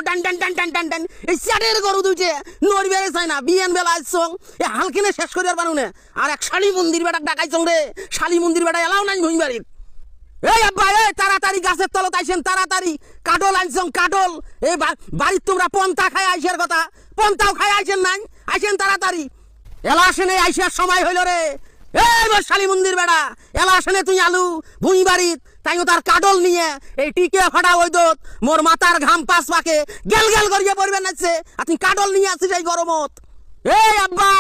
ডান ডান ডান ডান ডান ডান এই চাটের গরু দুইছে নড়বেড়ে চাই না বিয়ান বেলা আসছং এ হালকেনে শেষ করিবার পারু না আর এক শালি মন্দির বেটা ডাকাইছং রে শালি মন্দির বেটা এলাও নাই ভুঁই বাড়ির এই আব্বা এই তাড়াতাড়ি গাছের তলত আইছেন তাড়াতাড়ি কাটল আনছং কাটল এই বাড়ির তোমরা পন্তা খায় আইসার কথা পন্তাও খায় আইছেন নাই আইছেন তাড়াতাড়ি এলা আসেনে আইসার সময় হইল রে এই মোর শালি মন্দির বেটা এলা আসেনে তুই আলু ভুঁই বাড়িত তাইও তার কাটল নিয়ে এই টিকে ফাটা ওই দোত মোর মাথার ঘাম পাস পাকে গেল গেল করিয়ে পড়বে নাচছে আর তুই কাটল নিয়ে আসিস এই গরমত এই আব্বা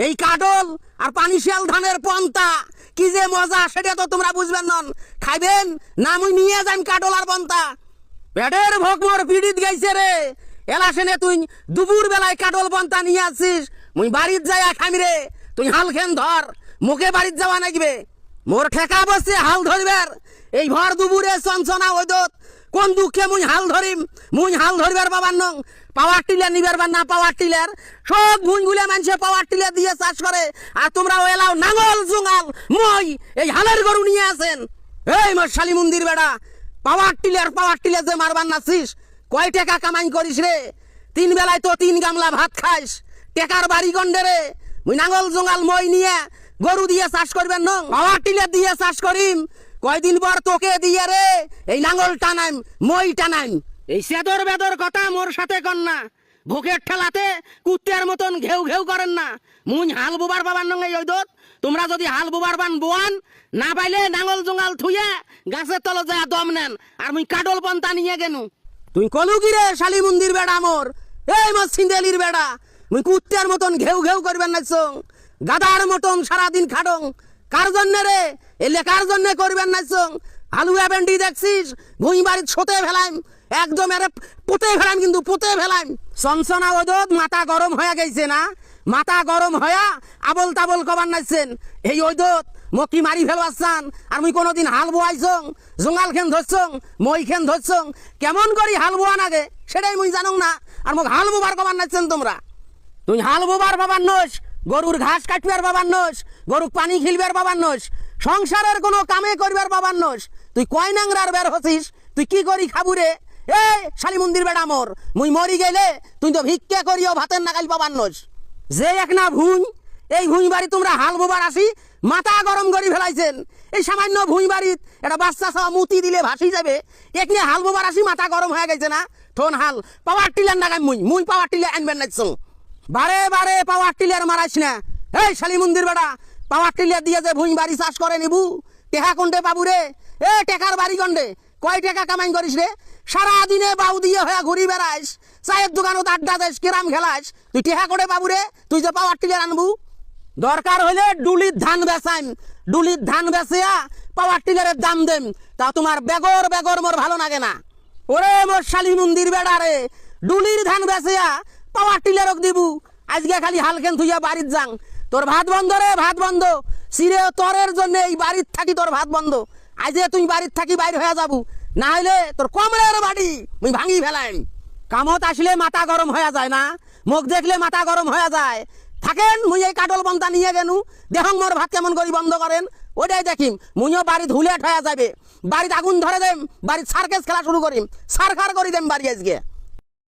এই কাটল আর পানি শিয়াল ধানের পন্তা কি যে মজা সেটা তো তোমরা বুঝবেন নন খাইবেন না মুই নিয়ে যাইম কাটল আর পন্তা পেটের ভোগ মোর পিড়িত গাইছে রে এলা সেনে তুই দুপুর বেলায় কাটল পন্তা নিয়ে আসিস মুই বাড়িত যাই খাইম রে তুই হাল খেন ধর মুখে বাড়িত যাওয়া নাগবে মোর ঠেকা বসছে হাল ধরবার এই ভর দুপুরে চঞ্চনা ওদত কোন দুঃখে মুই হাল ধরবার বাবার নং পাওয়ার টিলার নিবার বা না পাওয়ার টিলার সব ভুঁইগুলা মানুষে পাওয়ার টিলার দিয়ে চাষ করে আর তোমরা এলাও নাঙল জোঙাল মই এই হালের গরু নিয়ে আসেন এই মোর শালি মন্দির বেড়া পাওয়ার টিলার যে মারবার নাছিস কয় টাকা কামাই করিস রে তিন বেলায় তো 3 গামলা ভাত খাইস টেকার বাড়ি গন্ডে রে মুই নাঙল জোঙাল মই নিয়ে গরু দিয়ে চাষ করবেন নং পাওয়ার টিলার দিয়ে চাষ করিম কয়দিন পর তোকে দিয়ে রে এই নাঙল টানাইম মই টানাইম এই সেদর বেদর কথা মোর সাথে কর না ভোকের ঠেলাতে কুত্তের মতন ঘেউ ঘেউ করেন না মুই হাল বুবার বাবার নং এই ওইদত তোমরা যদি হাল বুবার বান বোয়ান না পাইলে নাঙল জোঙাল থুয়ে গাছের তলে যায় দম নেন আর মুই কাটল পন্তা নিয়ে গেনু তুই কলু কি রে শালি মন্দির বেড়া মোর এই মোর সিন্দেলির বেড়া মুই কুত্তের মতন ঘেউ ঘেউ করবেন নাচং গাদার মতন সারাদিন খাডং কার জন্য রে এলে কার জন্য করবেন নাচং আলু ভেন্ডি দেখছিস ভুঁই বাড়ির ছোটে ফেলাইম একদম এর পুঁতে ফেলাইম কিন্তু পুঁতে ফেলাইম চঞ্চনা ওদত মাথা গরম হয়ে গেছে না মাথা গরম হয়া আবল তাবল কবার নাচছেন এই ওদত মকি মারি ফেলবাচ্ছান আর মুই কোনোদিন হাল বোয়াইছং জোঙাল খেন ধরছং মই খেন ধরছং কেমন করি হাল বোয়ান আগে সেটাই মুই জানং না আর মোক হাল বোবার কবার নাচছেন তোমরা তুই হাল বোবার বাবার নোস গরুর ঘাস কাটবার বাবার নোস গরু পানি খিলবার বাবার নোস সংসারের কোনো কামে করবার বাবার নোস তুই কয় নাংরার বের হছিস তুই কি করি খাবুরে এ শালি মন্দির বেড়া মোর মুই মরি গেলে তুই তো ভিক্ষা করিও ভাতের নাগাল পাবার নোস যে এক না ভুঁই এই ভুঁই বাড়ি তোমরা হাল বোবার আসি মাথা গরম করি ফেলাইছেন এই সামান্য ভুঁই বাড়িত একটা বাচ্চা ছাওয়া মুতি দিলে ভাসি যাবে একনে হাল বোবার আসি মাথা গরম হয়ে গেছে না ঠোন হাল পাওয়ার টিলার নাগাই মুই পাওয়ার টিলার আনবেন নাচছং বারে বারে পাওয়ার টিলার মারাইস না এই শালি মন্দির বেড়া পাওয়ার টিলার দিয়ে যে ভুঁই বাড়ি চাষ করে নিবু টেকা কোনটে পাবু রে এ টেকার বাড়ি গন্ডে কয় টাকা কামাই করিস রে সারাদিনে বাউ দিয়ে হয়ে ঘুরি বেড়াইস চায়ের দোকানত আড্ডা দেশ কিরাম খেলাইস তুই টেকা করে পাবু রে তুই যে পাওয়ার টিলার আনবু দরকার হইলে ডুলির ধান বেচাইম ডুলির ধান বেচিয়া পাওয়ার টিলারের দাম দেম তা তোমার বেগর বেগর মোর ভালো লাগে না ওরে মোর শালি মন্দির বেড়া রে ডুলির ধান বেচিয়া পাওয়ার টিলারক দিবু আজকে খালি হালকেন থুইয়া বাড়িত যাং তোর ভাত বন্ধ রে ভাত বন্ধ সিরে তরের জন্য এই বাড়িত থাকি তোর ভাত বন্ধ আজকে তুই বাড়িত থাকি বাইর হয়ে যাবু না হইলে তোর কমরের বাড়ি মুই ভাঙি ফেলাইম কামত আসলে মাথা গরম হয়ে যায় না মুখ দেখলে মাথা গরম হয়ে যায় থাকেন মুই এই কাটল পন্তা নিয়ে গেনু দেখং মোর ভাত কেমন করি বন্ধ করেন ওটাই দেখিম মুইও বাড়িত হুলেট হয়ে যাবে বাড়িতে আগুন ধরে দেম বাড়িতে সার্কেস খেলা শুরু করিম সারখার করি দেম বাড়ি আজকে